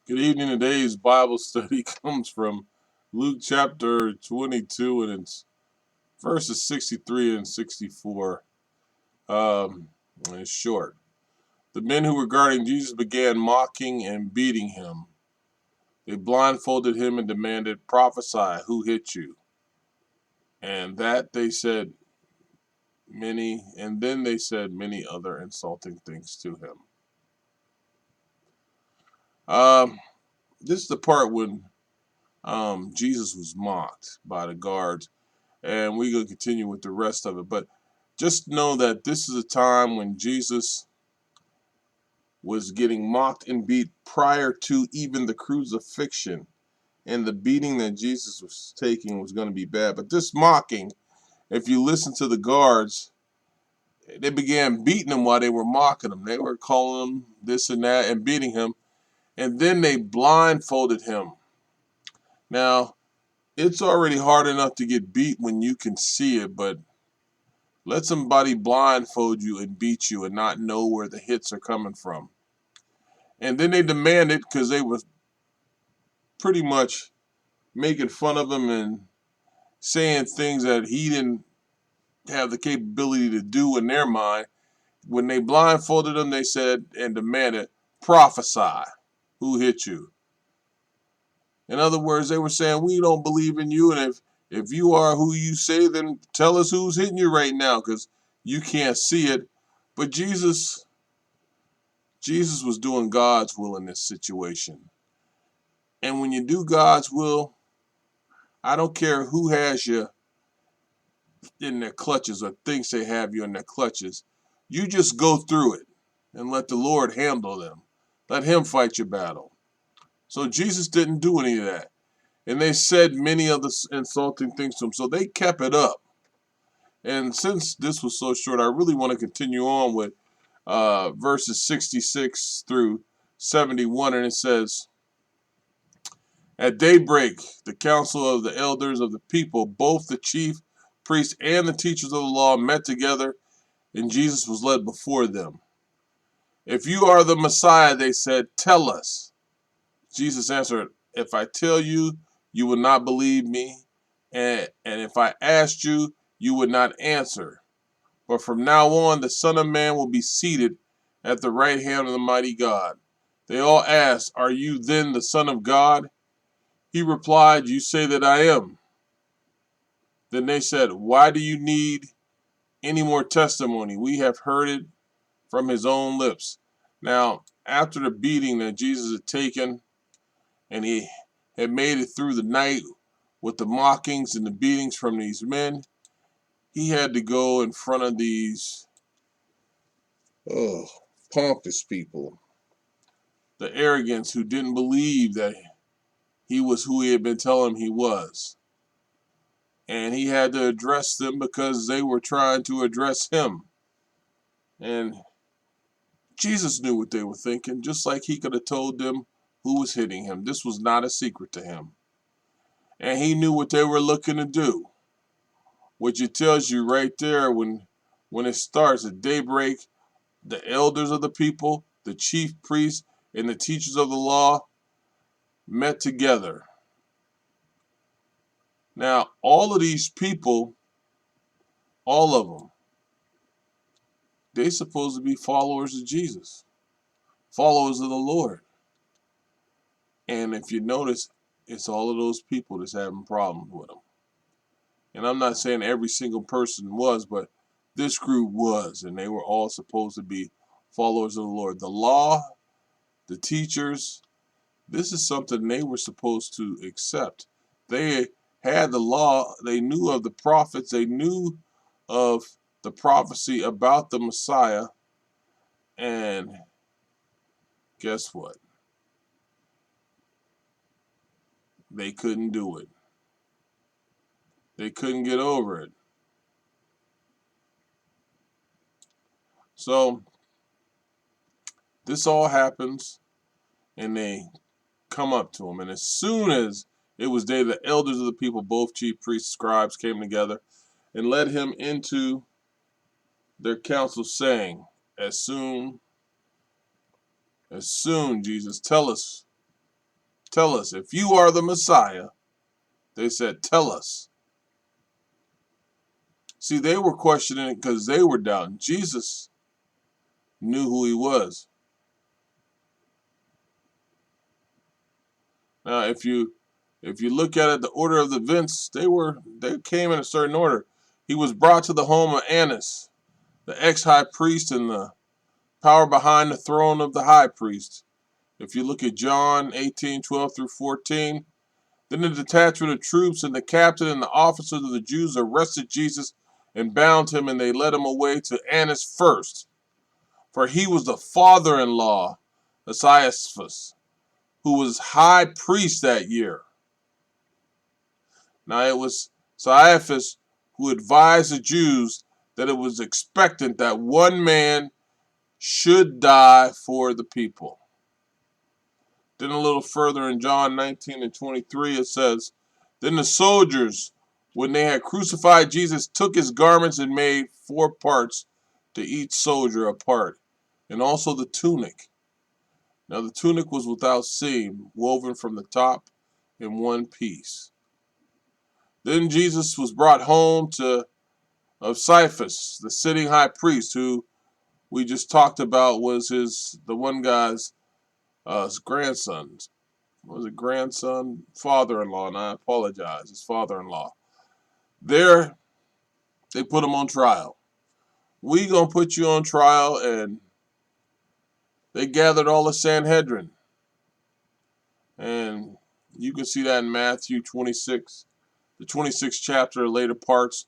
Good evening. Today's Bible study comes from Luke chapter 22 and it's verses 63 and 64. And it's short. The men who were guarding Jesus began mocking and beating him. They blindfolded him and demanded, "Prophesy, who hit you?" And that they said then they said many other insulting things to him. Um, this is the part when Jesus was mocked by the guards, and we're going to continue with the rest of it. But just know that this is a time when Jesus was getting mocked and beat prior to even the crucifixion. And the beating that Jesus was taking was going to be bad. But this mocking, if you listen to the guards, they began beating him while they were mocking him. They were calling him this and that and beating him. And then they blindfolded him. Now, it's already hard enough to get beat when you can see it, but let somebody blindfold you and beat you and not know where the hits are coming from. And then they demanded, because they were pretty much making fun of him and saying things that he didn't have the capability to do in their mind. When they blindfolded him, they said and demanded, "Prophesy, who hit you?" In other words, they were saying, "We don't believe in you, and if you are who you say, then tell us who's hitting you right now, because you can't see it." But Jesus was doing God's will in this situation. And when you do God's will, I don't care who has you in their clutches or thinks they have you in their clutches. You just go through it and let the Lord handle them. Let Him fight your battle. So Jesus didn't do any of that. And they said many other insulting things to him. So they kept it up. And since this was so short, I really want to continue on with verses 66 through 71. And it says, "At daybreak, the council of the elders of the people, both the chief priests and the teachers of the law, met together, and Jesus was led before them. 'If you are the Messiah,' they said, 'tell us.' Jesus answered, 'If I tell you, you would not believe me, and if I asked you, you would not answer. But from now on, the Son of Man will be seated at the right hand of the mighty God.' They all asked, 'Are you then the Son of God?' He replied, 'You say that I am.' Then they said, 'Why do you need any more testimony? We have heard it from his own lips.' Now, after the beating that Jesus had taken, and he had made it through the night with the mockings and the beatings from these men, he had to go in front of these oh, pompous people, the arrogants who didn't believe that he was who he had been telling him he was. And he had to address them because they were trying to address him. And Jesus knew what they were thinking, just like he could have told them who was hitting him. This was not a secret to him. And he knew what they were looking to do, which it tells you right there when it starts at daybreak, the elders of the people, the chief priests, and the teachers of the law met together. Now, all of these people, all of them, they supposed to be followers of Jesus, followers of the Lord. And if you notice, it's all of those people that's having problems with him. And I'm not saying every single person was, but this group was, and they were all supposed to be followers of the Lord. The law, the teachers, this is something they were supposed to accept. They had the law, they knew of the prophets, they knew of the prophecy about the Messiah, and guess what? They couldn't do it. They couldn't get over it. So this all happens, and they come up to him. And as soon as it was day, the elders of the people, both chief priests, scribes, came together and led him into their council, saying, as soon, Jesus, tell us Tell us. If you are the Messiah, they said, tell us. See, they were questioning it because they were doubting. Jesus knew who he was. Now, if you look at it, the order of the events, they came in a certain order. He was brought to the home of Annas, the ex-high priest, and the power behind the throne of the high priest. If you look at John 18:12 through 14, then the detachment of troops and the captain and the officers of the Jews arrested Jesus and bound him, and they led him away to Annas first, for he was the father-in-law of Caiaphas, who was high priest that year. Now it was Caiaphas who advised the Jews that it was expected that one man should die for the people. Then a little further in John 19 and 23 it says, then the soldiers, when they had crucified Jesus, took his garments and made 4 parts to each soldier a part, and also the tunic. Now the tunic was without seam, woven from the top in one piece. Then Jesus was brought home of Caiaphas, the sitting high priest, who we just talked about was the one guy's grandson. Was it grandson? Father-in-law, and I apologize, his father-in-law. There, they put him on trial. We gonna put you on trial, and they gathered all the Sanhedrin. And you can see that in Matthew 26, the 26th chapter, later parts.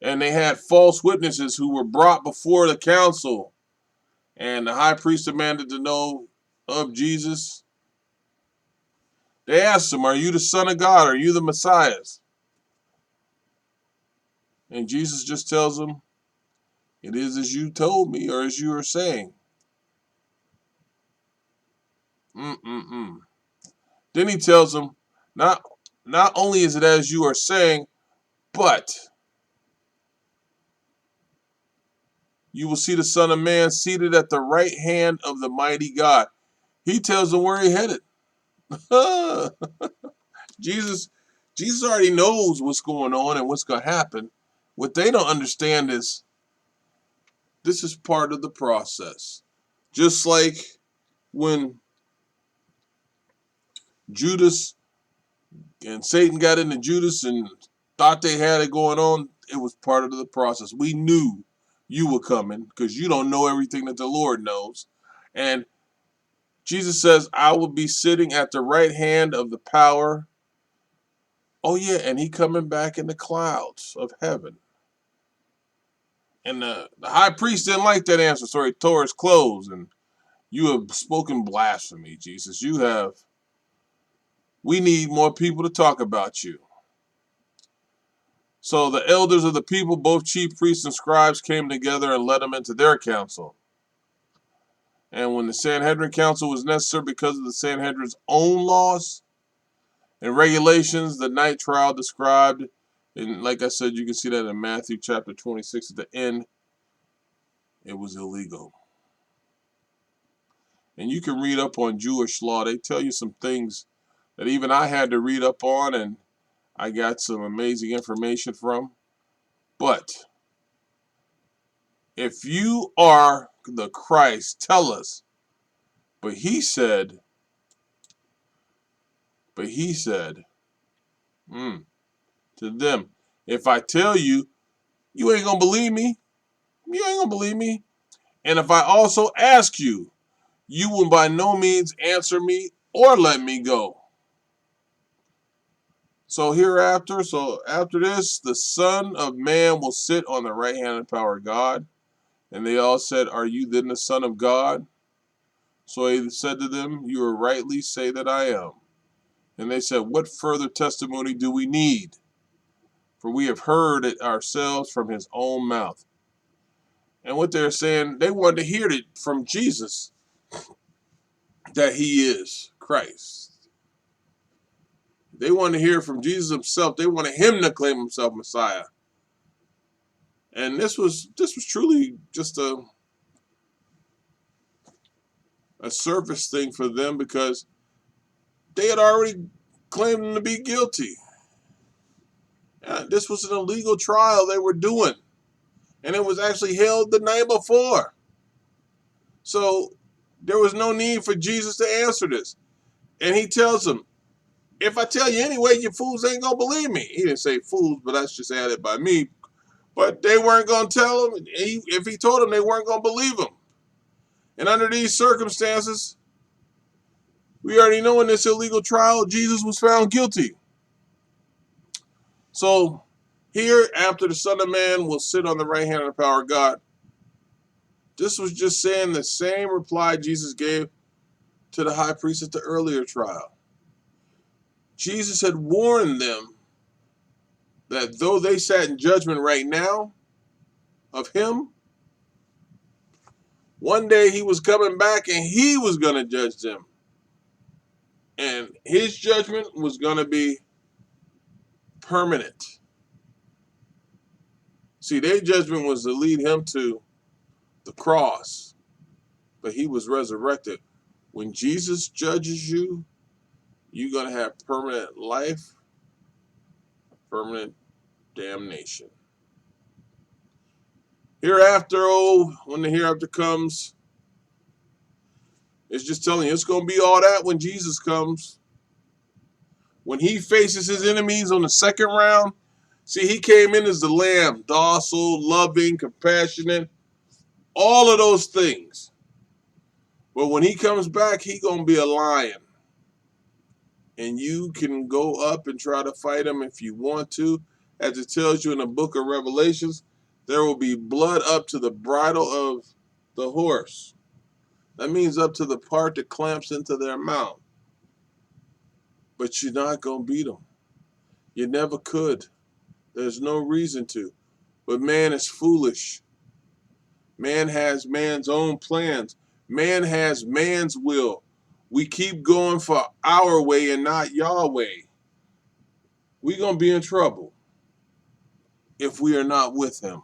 And they had false witnesses who were brought before the council. And the high priest demanded to know of Jesus. They asked him, are you the Son of God? Are you the Messiah? And Jesus just tells them, it is as you told me, or as you are saying. Then he tells them, not only is it as you are saying, but you will see the Son of Man seated at the right hand of the mighty God. He tells them where he headed. Jesus already knows what's going on and what's going to happen. What they don't understand is this is part of the process. Just like when Judas and Satan got into Judas and thought they had it going on, it was part of the process. We knew you were coming because you don't know everything that the Lord knows. And Jesus says, I will be sitting at the right hand of the power. Oh yeah, and he coming back in the clouds of heaven. And the high priest didn't like that answer, so he tore his clothes. And you have spoken blasphemy, Jesus. We need more people to talk about you. So the elders of the people, both chief priests and scribes, came together and led him into their council. And when the Sanhedrin council was necessary because of the Sanhedrin's own laws and regulations, the night trial described, and like I said, you can see that in Matthew chapter 26 at the end, it was illegal. And you can read up on Jewish law. They tell you some things that even I had to read up on, and I got some amazing information from. But if you are the Christ, tell us. But he said, to them, if I tell you, you ain't gonna believe me. You ain't gonna believe me. And if I also ask you, you will by no means answer me or let me go. So after this, the Son of Man will sit on the right hand of power of God. And they all said, are you then the Son of God? So he said to them, you are rightly say that I am. And they said, what further testimony do we need? For we have heard it ourselves from his own mouth. And what they're saying, they wanted to hear it from Jesus, that he is Christ. They wanted to hear from Jesus himself. They wanted him to claim himself Messiah. And this was truly just a surface thing for them, because They had already claimed him to be guilty. This was an illegal trial they were doing. And it was actually held the night before. So there was no need for Jesus to answer this. And he tells them, if I tell you anyway, you fools ain't going to believe me. He didn't say fools, but that's just added by me. But they weren't going to tell him. If he told them, they weren't going to believe him. And under these circumstances, we already know in this illegal trial, Jesus was found guilty. So here, after the Son of Man will sit on the right hand of the power of God, this was just saying the same reply Jesus gave to the high priest at the earlier trial. Jesus had warned them that though they sat in judgment right now of him, one day he was coming back and he was going to judge them. And his judgment was going to be permanent. See, their judgment was to lead him to the cross, but he was resurrected. When Jesus judges you, you're going to have permanent life, permanent damnation. Hereafter, when the hereafter comes, it's just telling you it's going to be all that when Jesus comes. When he faces his enemies on the second round, see, he came in as the lamb, docile, loving, compassionate, all of those things. But when he comes back, he going to be a lion. And you can go up and try to fight him if you want to. As it tells you in the book of Revelations, there will be blood up to the bridle of the horse. That means up to the part that clamps into their mouth. But you're not going to beat them. You never could. There's no reason to. But man is foolish. Man has man's own plans. Man has man's will. We keep going for our way and not Yahweh. We're going to be in trouble if we are not with him.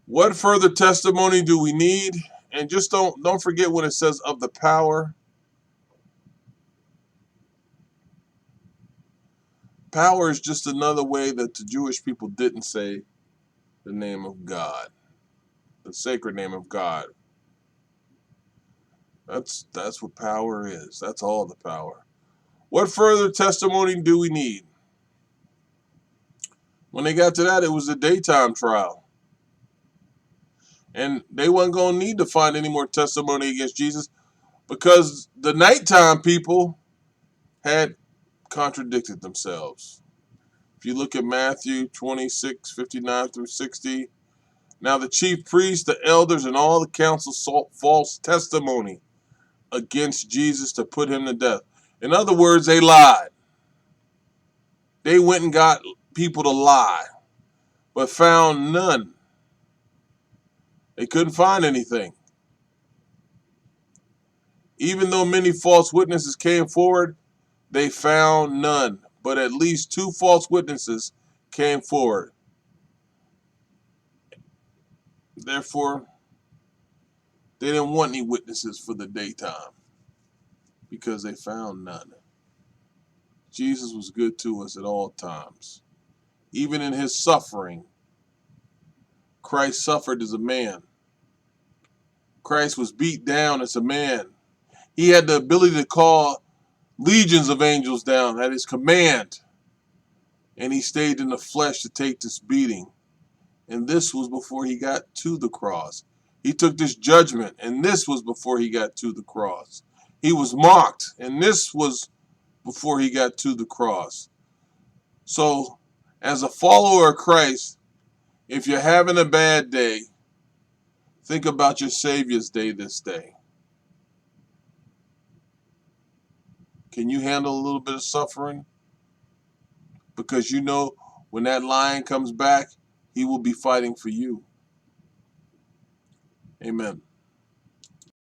What further testimony do we need? And just don't forget when it says of the power. Power is just another way that the Jewish people didn't say the name of God, the sacred name of God. That's what power is. That's all the power. What further testimony do we need? When they got to that, it was a daytime trial. And they weren't going to need to find any more testimony against Jesus because the nighttime people had contradicted themselves. If you look at Matthew 26:59 through 60, now the chief priests, the elders, and all the council sought false testimony against Jesus to put him to death. In other words, they lied. They went and got people to lie, but found none. They couldn't find anything. Even though many false witnesses came forward, they found none. But at least 2 false witnesses came forward. Therefore, they didn't want any witnesses for the daytime because they found none. Jesus was good to us at all times. Even in his suffering, Christ suffered as a man. Christ was beat down as a man. He had the ability to call legions of angels down at his command. And he stayed in the flesh to take this beating. And this was before he got to the cross. He took this judgment, and this was before he got to the cross. He was mocked, and this was before he got to the cross. So, as a follower of Christ, if you're having a bad day, think about your Savior's day this day. Can you handle a little bit of suffering? Because you know when that lion comes back, he will be fighting for you. Amen.